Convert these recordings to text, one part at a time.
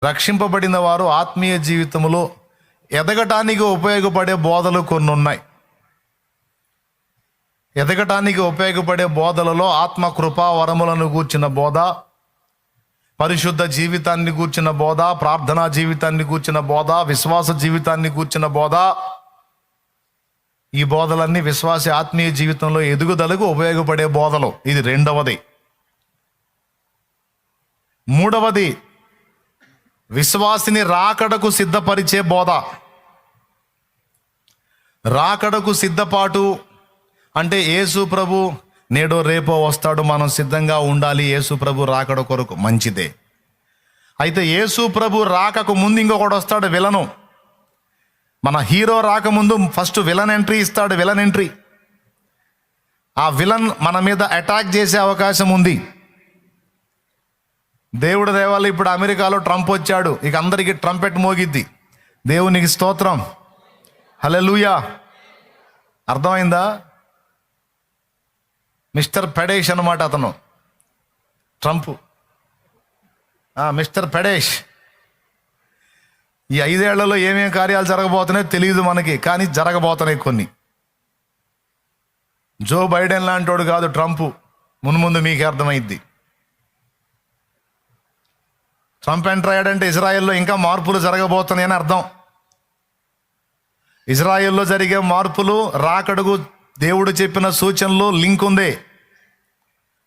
రక్షింపబడిన వారు ఆత్మీయ జీవితంలో ఎదగటానికి ఉపయోగపడే బోధలు కొన్ని ఉన్నాయి. ఎదగటానికి ఉపయోగపడే బోధలలో ఆత్మ కృపా వరములను గూర్చిన బోధ, పరిశుద్ధ జీవితాన్ని గూర్చిన బోధ, ప్రార్థనా జీవితాన్ని గూర్చిన బోధ, విశ్వాస జీవితాన్ని గూర్చిన బోధ. ఈ బోధలన్నీ విశ్వాస ఆత్మీయ జీవితంలో ఎదుగుదలకు ఉపయోగపడే బోధలు. ఇది రెండవది. మూడవది, విశ్వాసిని రాకడకు సిద్ధపరిచే బోధ. రాకడకు సిద్ధపాటు అంటే యేసు ప్రభు నేడో రేపో వస్తాడు, మనం సిద్ధంగా ఉండాలి. యేసు ప్రభు రాకడ కొరకు మంచిదే. అయితే యేసు ప్రభు రాకకు ముందు ఇంకొకడు వస్తాడు, విలను. మన హీరో రాకముందు ఫస్ట్ విలన్ ఎంట్రీ ఇస్తాడు. Villain entry. ఆ విలన్ మన మీద అటాక్ చేసే అవకాశం ఉంది. దేవుడి దయవల్ల ఇప్పుడు అమెరికాలో ట్రంప్ వచ్చాడు. ఇక అందరికీ ట్రంపెట్ మోగిద్ది. దేవునికి స్తోత్రం, హల్లెలూయా. అర్థమైందా? మిస్టర్ పెడేష్ అన్నమాట అతను, ట్రంప్. మిస్టర్ పెడేష్. ఈ 5 ఏళ్లలో ఏమేమి కార్యాలు జరగబోతున్నాయో తెలియదు మనకి, కానీ జరగబోతున్నాయి కొన్ని. జో బైడెన్ లాంటోడు కాదు ట్రంప్. మున్ముందు మీకు అర్థమైద్ది. ట్రంప్ ఎంటర్ అయ్యాడంటే ఇజ్రాయెల్లో ఇంకా మార్పులు జరగబోతున్నాయని అర్థం. ఇజ్రాయెల్లో జరిగే మార్పులు రాకడకు దేవుడు చెప్పిన సూచనలు లింక్ ఉంది.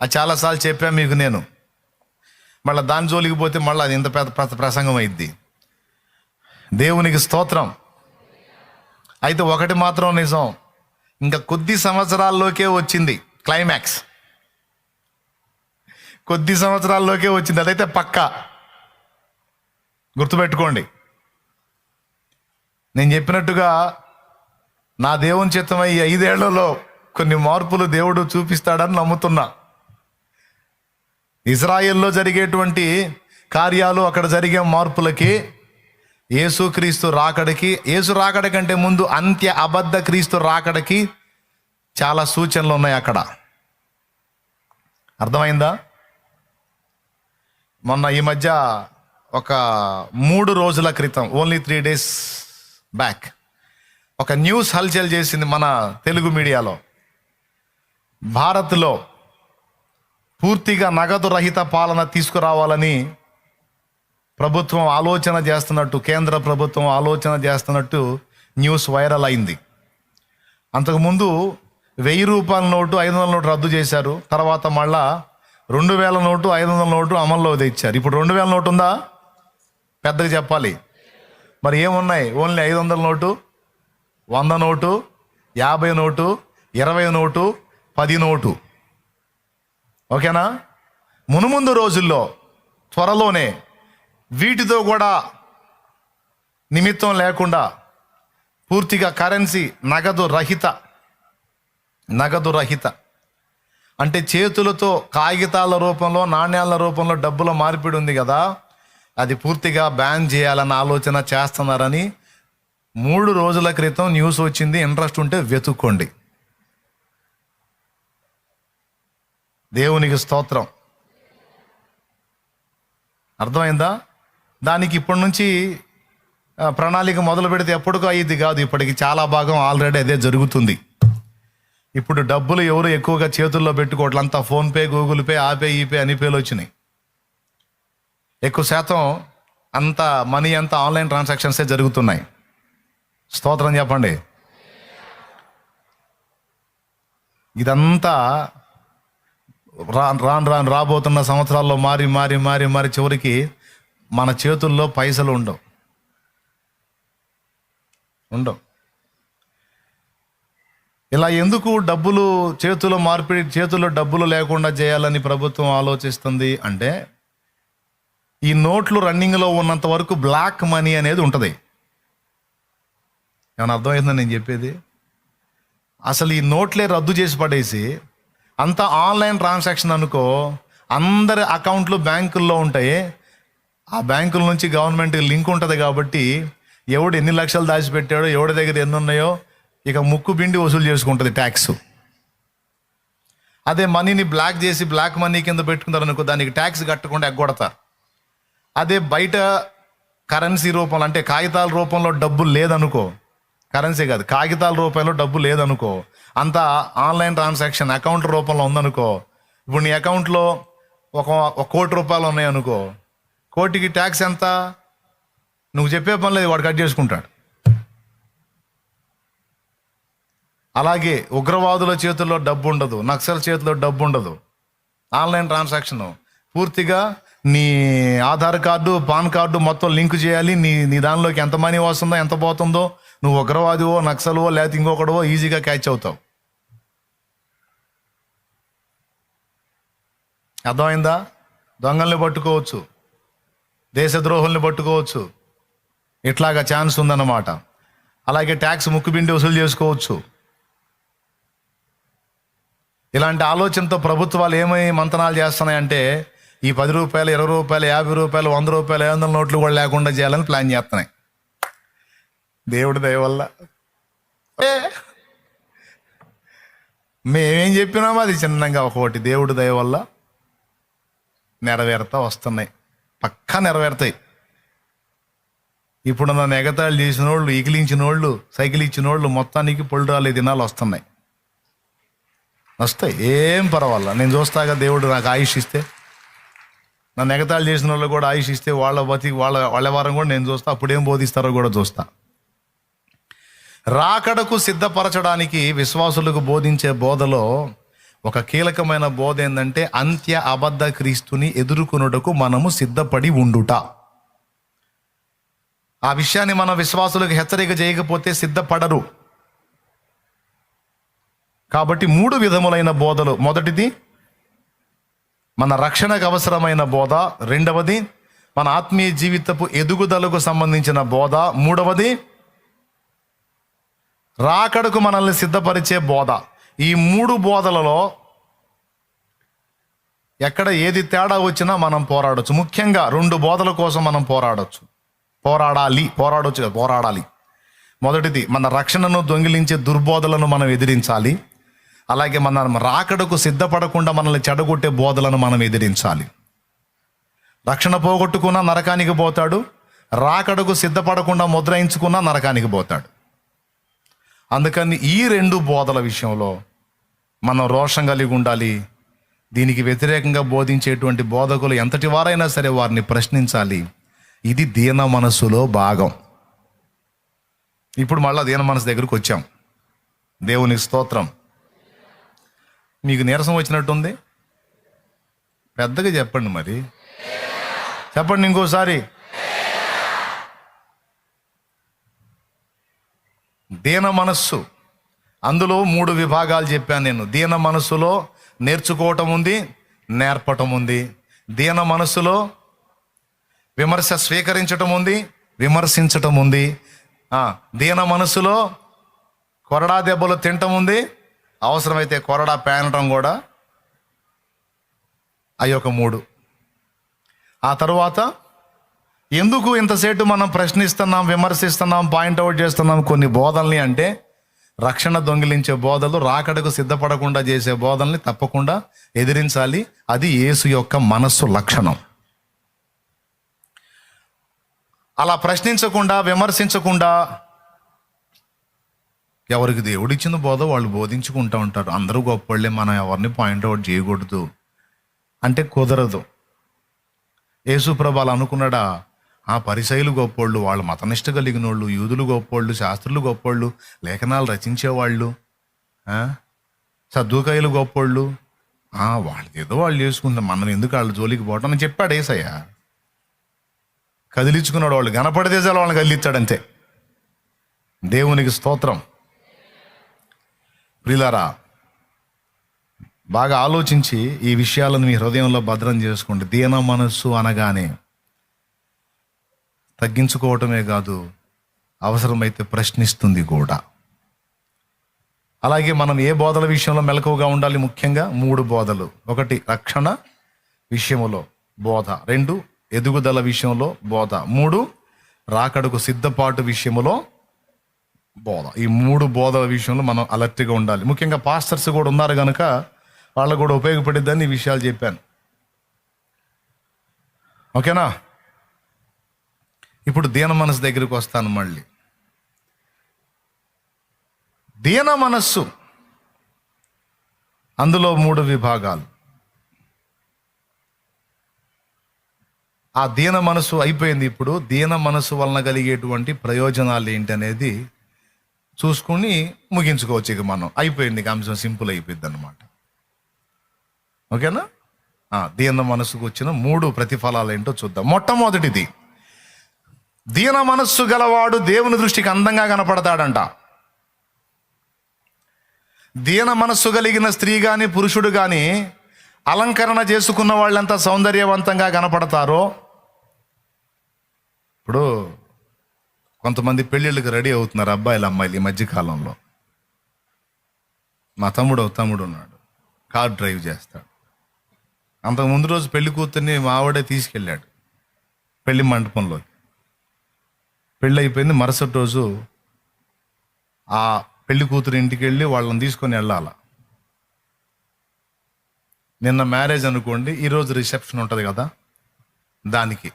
అది చాలాసార్లు చెప్పాను మీకు నేను. మళ్ళీ దాని జోలికి పోతే మళ్ళీ అది ఇంత పెద్ద ప్రసంగం అయింది. దేవునికి స్తోత్రం. అయితే ఒకటి మాత్రం నిజం, ఇంకా కొద్ది సంవత్సరాల్లోకే వచ్చింది క్లైమాక్స్. కొద్ది సంవత్సరాల్లోకే వచ్చింది, అదైతే పక్కా. గుర్తుపెట్టుకోండి. నేను చెప్పినట్టుగా నా దేవుని చిత్తమై ఈ 5 ఏళ్లలో కొన్ని మార్పులు దేవుడు చూపిస్తాడని నమ్ముతున్నా. ఇజ్రాయెల్లో జరిగేటువంటి కార్యాలు, అక్కడ జరిగే మార్పులకి, యేసుక్రీస్తు రాకడికి, యేసు రాకడ కంటే ముందు అంత్య అబద్ధ క్రీస్తు రాకడికి చాలా సూచనలు ఉన్నాయి అక్కడ. అర్థమైందా? మొన్న ఈ మధ్య ఒక 3 రోజుల క్రితం, ఓన్లీ 3 days బ్యాక్, ఒక న్యూస్ హల్చల్ చేసింది మన తెలుగు మీడియాలో. భారత్లో పూర్తిగా నగదు రహిత పాలన తీసుకురావాలని ప్రభుత్వం ఆలోచన చేస్తున్నట్టు, కేంద్ర ప్రభుత్వం ఆలోచన చేస్తున్నట్టు న్యూస్ వైరల్ అయింది. అంతకుముందు 1000 రూపాయల నోటు, 500 నోటు రద్దు చేశారు. తర్వాత మళ్ళా 2000 నోటు, 500 నోటు అమల్లో తెచ్చారు. ఇప్పుడు 2000 నోటు ఉందా? పెద్దగా చెప్పాలి. మరి ఏమున్నాయి? Only 500 note, 100 note, 50 note, 20 note, 10 note. ఓకేనా? మునుముందు రోజుల్లో త్వరలోనే వీటితో కూడా నిమిత్తం లేకుండా పూర్తిగా కరెన్సీ నగదు రహిత అంటే చేతులతో కాగితాల రూపంలో, నాణ్యాల రూపంలో డబ్బుల మార్పిడి ఉంది కదా, అది పూర్తిగా బ్యాన్ చేయాలన్న ఆలోచన చేస్తున్నారని 3 రోజుల క్రితం న్యూస్ వచ్చింది. ఇంట్రెస్ట్ ఉంటే వెతుక్కోండి. దేవునికి స్తోత్రం. అర్థమైందా? దానికి ఇప్పటి నుంచి ప్రణాళిక మొదలు పెడితే ఎప్పటికో అయ్యిద్ది కాదు. ఇప్పటికి చాలా భాగం ఆల్రెడీ అదే జరుగుతుంది. ఇప్పుడు డబ్బులు ఎవరు ఎక్కువగా చేతుల్లో పెట్టుకోవట్లేదు. అంతా ఫోన్పే, గూగుల్ పే, ఆపే, ఈపే అని పేలు వచ్చినాయి. ఎక్కువ శాతం అంతా మనీ అంతా ఆన్లైన్ ట్రాన్సాక్షన్సే జరుగుతున్నాయి. స్తోత్రం చెప్పండి. ఇదంతా రాబోతున్న సంవత్సరాల్లో మారి చివరికి మన చేతుల్లో పైసలు ఉండవు. ఇలా ఎందుకు డబ్బులు చేతుల్లో డబ్బులు లేకుండా చేయాలని ప్రభుత్వం ఆలోచిస్తుంది అంటే, ఈ నోట్లు రన్నింగ్లో ఉన్నంత వరకు బ్లాక్ మనీ అనేది ఉంటుంది. ఏమైనా అర్థమవుతుందని నేను చెప్పేది? అసలు ఈ నోట్లే రద్దు చేసి పడేసి అంతా ఆన్లైన్ ట్రాన్సాక్షన్ అనుకో, అందరి అకౌంట్లు బ్యాంకుల్లో ఉంటాయి. ఆ బ్యాంకుల నుంచి గవర్నమెంట్కి లింక్ ఉంటుంది కాబట్టి ఎవడు ఎన్ని లక్షలు దాచిపెట్టాడో, ఎవడి దగ్గర ఎన్ని ఉన్నాయో ఇక ముక్కు పిండి వసూలు చేసుకుంటుంది ట్యాక్స్. అదే మనీని బ్లాక్ చేసి బ్లాక్ మనీ కింద పెట్టుకుంటారు అనుకో, దానికి ట్యాక్స్ కట్టకుండా ఎగ్గొడతారు. అదే బయట కరెన్సీ రూపంలో, అంటే కాగితాల రూపంలో డబ్బు లేదనుకో, కరెన్సీ కాదు కాగితాల రూపంలో డబ్బు లేదనుకో, అంతా ఆన్లైన్ ట్రాన్సాక్షన్ అకౌంట్ రూపంలో ఉందనుకో. ఇప్పుడు నీ అకౌంట్లో ఒక 1 కోటి రూపాయలు ఉన్నాయనుకో, కోటికి ట్యాక్స్ ఎంత? నువ్వు చెప్పే పని లేదు, వాడు కట్ చేసుకుంటాడు. అలాగే ఉగ్రవాదుల చేతుల్లో డబ్బు ఉండదు, నక్సల్ చేతిలో డబ్బు ఉండదు. ఆన్లైన్ ట్రాన్సాక్షన్ పూర్తిగా నీ ఆధార్ కార్డు, పాన్ కార్డు మొత్తం లింక్ చేయాలి. నీ దానిలోకి ఎంత మనీ వస్తుందో, ఎంత పోతుందో, నువ్వు ఉగ్రవాదివో, నక్సల్వో, లేకపోతే ఇంకొకటివో ఈజీగా క్యాచ్ అవుతావు. అర్థమైందా? దొంగల్ని పట్టుకోవచ్చు, దేశద్రోహుల్ని పట్టుకోవచ్చు, ఇట్లాగా ఛాన్స్ ఉందన్నమాట. అలాగే ట్యాక్స్ ముక్కుబిండి వసూలు చేసుకోవచ్చు. ఇలాంటి ఆలోచనతో ప్రభుత్వాలు ఏమై మంతనాలు చేస్తున్నాయంటే ఈ 10 రూపాయలు, 20 రూపాయలు, 50 రూపాయలు, 100 రూపాయలు, 500 నోట్లు కూడా లేకుండా చేయాలని ప్లాన్ చేస్తున్నాయి. దేవుడి దయ వల్ల మేమేం చెప్పినామో అది చిన్నగా ఒకటి దేవుడి దయ వల్ల నెరవేరుతా వస్తున్నాయి, పక్కా నెరవేరుతాయి. ఇప్పుడు నన్ను ఎగతాళి చేసిన వాళ్ళు, ఇగిలించిన వాళ్ళు, సైకిల్ ఇచ్చిన వాళ్ళు మొత్తానికి పొళ్ళు రాలే దినాలు వస్తున్నాయి. వస్తాయి, ఏం పర్వాలా. నేను చూస్తాగా, దేవుడు నాకు ఆయుష్ ఇస్తే, నన్ను ఎగతాళి చేసిన వాళ్ళు కూడా ఆయుష్ ఇస్తే వాళ్ళ వారం కూడా నేను చూస్తా. అప్పుడేం బోధిస్తారో కూడా చూస్తా. రాకడకు సిద్ధపరచడానికి విశ్వాసులకు బోధించే బోధలో ఒక కీలకమైన బోధ ఏంటంటే అంత్య అబద్ధ క్రీస్తుని ఎదుర్కొనుటకు మనము సిద్ధపడి ఉండుట. ఆ విషయాన్ని మన విశ్వాసులకు హెచ్చరిక చేయకపోతే సిద్ధపడరు. కాబట్టి 3 విధములైన బోధలు. మొదటిది మన రక్షణకు అవసరమైన బోధ, రెండవది మన ఆత్మీయ జీవితపు ఎదుగుదలకు సంబంధించిన బోధ, మూడవది రాకడకు మనల్ని సిద్ధపరిచే బోధ. ఈ 3 బోధలలో ఎక్కడ ఏది తేడా వచ్చినా మనం పోరాడొచ్చు. ముఖ్యంగా 2 బోధల కోసం మనం పోరాడాలి. మొదటిది మన రక్షణను దొంగిలించే దుర్బోధలను మనం ఎదిరించాలి. అలాగే మన రాకడకు సిద్ధపడకుండా మనల్ని చెడగొట్టే బోధలను మనం ఎదిరించాలి. రక్షణ పోగొట్టుకున్నా నరకానికి పోతాడు, రాకడకు సిద్ధపడకుండా ముద్రాయించుకున్నా నరకానికి పోతాడు. అందుకని ఈ 2 బోధల విషయంలో మనం రోషం కలిగి ఉండాలి. దీనికి వ్యతిరేకంగా బోధించేటువంటి బోధకులు ఎంతటి వారైనా సరే వారిని ప్రశ్నించాలి. ఇది దీన మనస్సులో భాగం. ఇప్పుడు మళ్ళీ దీన మనసు దగ్గరకు వచ్చాం. దేవునికి స్తోత్రం. మీకు నీరసం వచ్చినట్టుంది, పెద్దగా చెప్పండి. మరి చెప్పండి ఇంకోసారి. దీన మనస్సు, అందులో 3 విభాగాలు చెప్పాను నేను. దీన మనస్సులో నేర్చుకోవటం ఉంది, నేర్పటం ఉంది. దీన మనస్సులో విమర్శ స్వీకరించటం ఉంది, విమర్శించటం ఉంది. దీన మనస్సులో కొరడా దెబ్బలు తినటం ఉంది, అవసరమైతే కొరడా పేనటం కూడా. అయ్యొక 3. ఆ తరువాత ఎందుకు ఇంతసేపు మనం ప్రశ్నిస్తున్నాం, విమర్శిస్తున్నాం, పాయింట్అవుట్ చేస్తున్నాం కొన్ని బోధల్ని అంటే రక్షణ దొంగిలించే బోధలు, రాకడకు సిద్ధపడకుండా చేసే బోధల్ని తప్పకుండా ఎదిరించాలి. అది యేసు యొక్క మనస్సు లక్షణం. అలా ప్రశ్నించకుండా, విమర్శించకుండా ఎవరికి దేవుడిచ్చిన బోధ వాళ్ళు బోధించుకుంటూ ఉంటారు. అందరూ గొప్పవాళ్ళే, మనం ఎవరిని పాయింట్అవుట్ చేయకూడదు అంటే కుదరదు. యేసుప్రభు అలా అనుకున్నాడా? ఆ పరిసయ్యులు గొప్పోళ్ళు, వాళ్ళు మతనిష్ట కలిగిన వాళ్ళు, యూదులు గొప్పోళ్ళు, శాస్త్రులు గొప్పోళ్ళు, లేఖనాలు రచించేవాళ్ళు, సద్దూకాయలు గొప్పోళ్ళు, వాళ్ళది ఏదో వాళ్ళు చేసుకుంటాం, మనం ఎందుకు వాళ్ళ జోలికి పోవటం అని చెప్పాడు యేసయ్య. కదిలించుకున్నాడు. వాళ్ళు కనపడితే చాలు వాళ్ళని కదిలించాడంతే. దేవునికి స్తోత్రం. ప్రియులారా, బాగా ఆలోచించి ఈ విషయాలను మీ హృదయంలో భద్రం చేసుకోండి. దీన మనస్సు అనగానే తగ్గించుకోవటమే కాదు, అవసరమైతే ప్రశ్నిస్తుంది కూడా. అలాగే మనం ఏ బోధల విషయంలో మెలకువగా ఉండాలి? ముఖ్యంగా 3 బోధలు. 1 రక్షణ విషయంలో బోధ, 2 ఎదుగుదల విషయంలో బోధ, 3 రాకడకు సిద్ధపాటు విషయంలో బోధ. ఈ 3 బోధల విషయంలో మనం అలర్ట్గా ఉండాలి. ముఖ్యంగా పాస్టర్స్ కూడా ఉన్నారు కనుక వాళ్ళకు కూడా ఉపయోగపడిద్దని ఈ విషయాలు చెప్పాను. ఓకేనా? ఇప్పుడు దీన మనసు దగ్గరికి వస్తాను మళ్ళీ. దీన మనస్సు, అందులో 3 విభాగాలు. ఆ దీన మనసు అయిపోయింది. ఇప్పుడు దీన మనసు వలన కలిగేటువంటి ప్రయోజనాలు ఏంటి అనేది చూసుకుని ముగించుకోవచ్చు. ఇక మనం అయిపోయింది, ఇక అంశం సింపుల్ అయిపోయింది అన్నమాట. ఓకేనా? దీన మనసుకు వచ్చిన 3 ప్రతిఫలాలు ఏంటో చూద్దాం. మొట్టమొదటిది, దీన మనస్సు గలవాడు దేవుని దృష్టికి అందంగా కనపడతాడంట. దీన మనస్సు కలిగిన స్త్రీ కానీ పురుషుడు కానీ అలంకరణ చేసుకున్న వాళ్ళంతా సౌందర్యవంతంగా కనపడతారో. ఇప్పుడు కొంతమంది పెళ్ళిళ్ళకి రెడీ అవుతున్నారు అబ్బాయిలు అమ్మాయిలు ఈ మధ్యకాలంలో. మా తమ్ముడు ఉన్నాడు, కార్ డ్రైవ్ చేస్తాడు. అంతకు ముందు రోజు పెళ్లి కూతుర్ని మా ఆవిడే తీసుకెళ్ళాడు పెళ్లి మండపంలోకి. పెళ్ళి అయిపోయింది. మరుసటి రోజు ఆ పెళ్లి కూతురు ఇంటికి వెళ్ళి వాళ్ళని తీసుకొని వెళ్ళాల. నిన్న మ్యారేజ్ అనుకోండి, ఈరోజు రిసెప్షన్ ఉంటుంది కదా, దానికి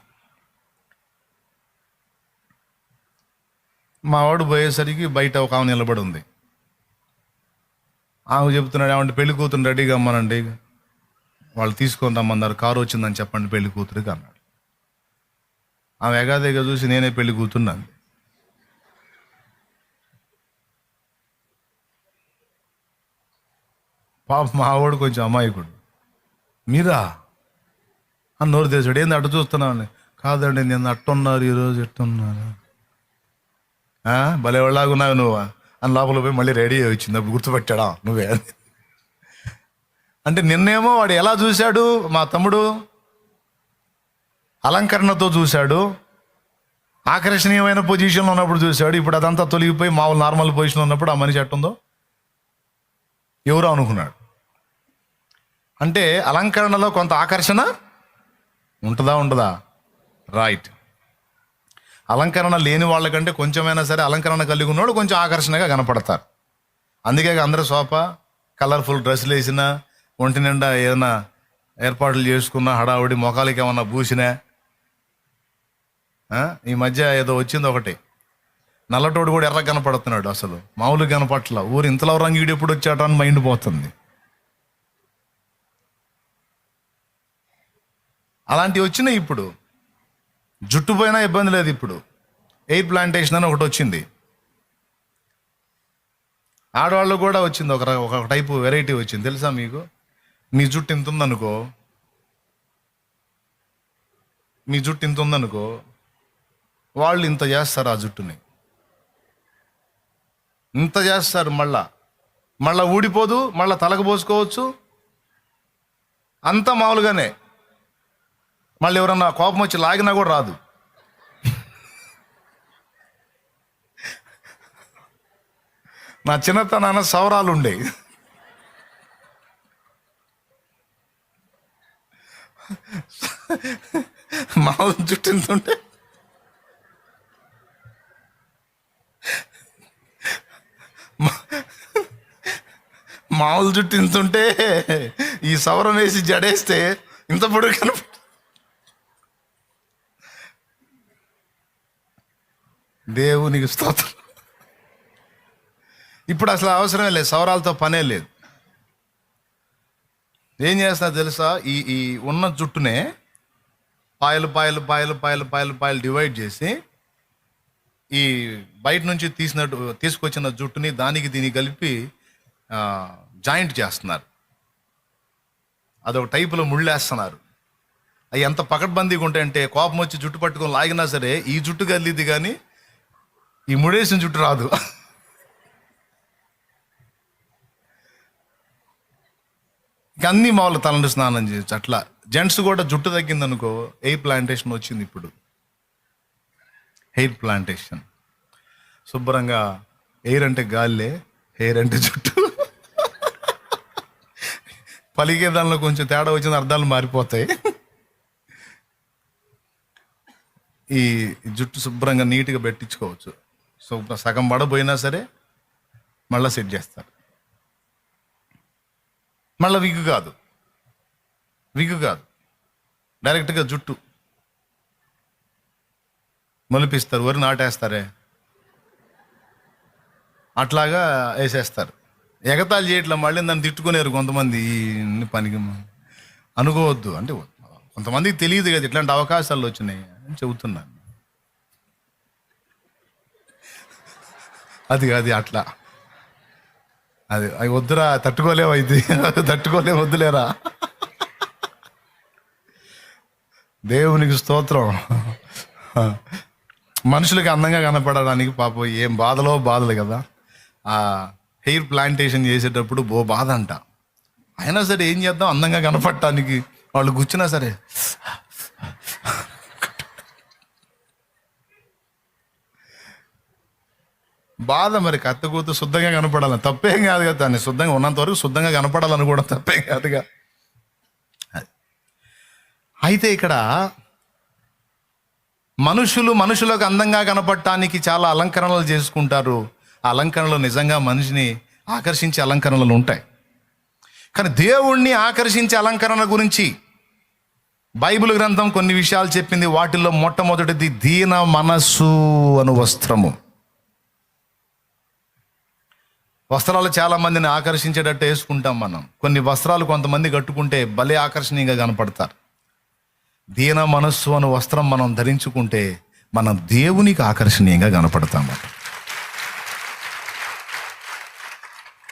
మా వాడు పోయేసరికి బయట ఒక ఆమె నిలబడి ఉంది. ఆమె చెప్తున్నాడు, ఏమంటే పెళ్లి కూతురు రెడీగా అమ్మానండి, వాళ్ళు తీసుకొని రమ్మన్నారు, కారు వచ్చిందని చెప్పండి పెళ్లి కూతురికి అన్నాడు. ఆమె ఎగాదిగా చూసి నేనే పెళ్లి కూతున్నాను. పాప మా వాడు కొంచెం అమాయకుడు. మీరా అని నోరు తెచ్చాడు. ఏంది అట్టు చూస్తున్నాను? కాదండి నేను అట్టున్నారు, ఈరోజు ఎట్టున్నారు, భలే వాళ్ళలాగున్నావు నువ్వు అని లోపల పోయి మళ్ళీ రెడీ అయ్యి వచ్చింది. అప్పుడు గుర్తుపెట్టాడా నువ్వే అంటే. నిన్నేమో వాడు ఎలా చూశాడు, మా తమ్ముడు అలంకరణతో చూశాడు, ఆకర్షణీయమైన పొజిషన్లో ఉన్నప్పుడు చూశాడు. ఇప్పుడు అదంతా తొలగిపోయి మామూలు నార్మల్ పొజిషన్ ఉన్నప్పుడు ఆ మనిషి ఎట్టుందో ఎవరో అనుకున్నాడు. అంటే అలంకరణలో కొంత ఆకర్షణ ఉంటుందా? రైట్. అలంకరణ లేని వాళ్ళకంటే కొంచెమైనా సరే అలంకరణ కలిగి ఉన్నవాడు కొంచెం ఆకర్షణగా కనపడతారు. అందుకే అందరూ సోఫా కలర్ఫుల్ డ్రెస్సులు వేసినా, ఒంటి నిండా ఏదైనా ఏర్పాట్లు చేసుకున్నా, హడావుడి మొఖాలకి ఏమన్నా పూసినా. ఈ మధ్య ఏదో వచ్చింది ఒకటి, నల్లటోడు కూడా ఎర్ర కనపడుతున్నాడు, అసలు మామూలుగా కనపట్ల. ఊరు ఇంతలో రంగీడు ఎప్పుడు వచ్చాట అని మైండ్ పోతుంది. అలాంటివి వచ్చినాయి. ఇప్పుడు జుట్టు పోయినా ఇబ్బంది లేదు. ఇప్పుడు ఎయిర్ ప్లాంటేషన్ అని ఒకటి వచ్చింది, ఆడవాళ్ళు కూడా వచ్చింది. ఒక టైపు వెరైటీ వచ్చింది, తెలుసా మీకు? మీ జుట్టు ఇంత ఉందనుకో, వాళ్ళు ఇంత చేస్తారు, ఆ జుట్టుని ఇంత చేస్తారు, మళ్ళా ఊడిపోదు, మళ్ళా తలకు పోసుకోవచ్చు, అంతా మామూలుగానే. మళ్ళీ ఎవరన్నా కోపం వచ్చి లాగినా కూడా రాదు. నా చిన్నతనాన సవరాలు ఉండే, మామూలు జుట్టు ఇంతుంటే ఈ సవరం వేసి జడేస్తే ఇంత పొడుగు కనప. దేవునికి స్తోత్రం. ఇప్పుడు అసలు అవసరమే లేదు, సవరాలతో పనే లేదు. ఏం చేస్తా తెలుసా? ఈ ఉన్న జుట్టునే పాయలు డివైడ్ చేసి, ఈ బయట నుంచి తీసుకొచ్చిన జుట్టుని దీనికి కలిపి జాయింట్ చేస్తున్నారు. అదొక టైపులో ముళ్ళేస్తున్నారు. అవి ఎంత పకడ్బందీగా ఉంటాయంటే, కోపం వచ్చి జుట్టు పట్టుకొని లాగినా సరే ఈ జుట్టు కలిది కానీ ఈ ముడేసిన జుట్టు రాదు. ఇక అన్నీ మామూలు తలంటు స్నానం చేయొచ్చు. అట్లా జెంట్స్ కూడా జుట్టు తగ్గిందనుకో, ఎయిర్ ప్లాంటేషన్ వచ్చింది. ఇప్పుడు హెయిర్ ప్లాంటేషన్ శుభ్రంగా, ఎయిర్ అంటే గాలిలే, హెయిర్ అంటే జుట్టు. పలికే దానిలో కొంచెం తేడా వచ్చిన అర్థాలు మారిపోతాయి. ఈ జుట్టు శుభ్రంగా నీట్గా పెట్టించుకోవచ్చు. సగం పడబోయినా సరే మళ్ళీ సెట్ చేస్తారు. మళ్ళీ విగ్గు కాదు, డైరెక్ట్గా జుట్టు. మొలిపిస్తారు, వరి నాటేస్తారే అట్లాగా వేసేస్తారు. ఎగతాళి చేయట్లా, మళ్ళీ నన్ను తిట్టుకునేరు కొంతమంది, ఈ పనికి అనుకోవద్దు అంటే కొంతమందికి తెలియదు కదా ఇట్లాంటి అవకాశాలు వచ్చినాయి అని చెబుతున్నాను. అది అట్లా అవి వద్దురా, తట్టుకోలేవు, ఇది తట్టుకోలేవు, వద్దులేరా. దేవునికి స్తోత్రం. మనుషులకి అందంగా కనపడడానికి పాపం ఏం బాధలు కదా. ఆ హెయిర్ ప్లాంటేషన్ చేసేటప్పుడు బాధ అంట. అయినా సరే ఏం చేద్దాం, అందంగా కనపడటానికి వాళ్ళు కూర్చున్నా సరే బాధ. మరి కత్త కూతు శుద్ధంగా కనపడాలని తప్పేం కాదు కదా, దాన్ని శుద్ధంగా ఉన్నంత వరకు శుద్ధంగా కనపడాలని కూడా తప్పేం కాదుగా. అయితే ఇక్కడ మనుషులకు అందంగా కనపడటానికి చాలా అలంకరణలు చేసుకుంటారు. ఆ అలంకరణలు నిజంగా మనిషిని ఆకర్షించే అలంకరణలు ఉంటాయి. కానీ దేవుణ్ణి ఆకర్షించే అలంకరణ గురించి బైబిల్ గ్రంథం కొన్ని విషయాలు చెప్పింది. వాటిల్లో మొట్టమొదటిది దీన మనస్సు అను వస్త్రము. వస్త్రాలు చాలా మందిని ఆకర్షించేటట్టు వేసుకుంటాం మనం. కొన్ని వస్త్రాలు కొంతమంది కట్టుకుంటే భలే ఆకర్షణీయంగా కనపడతారు. దీన మనస్సు అను వస్త్రం మనం ధరించుకుంటే మనం దేవునికి ఆకర్షణీయంగా కనపడతామట.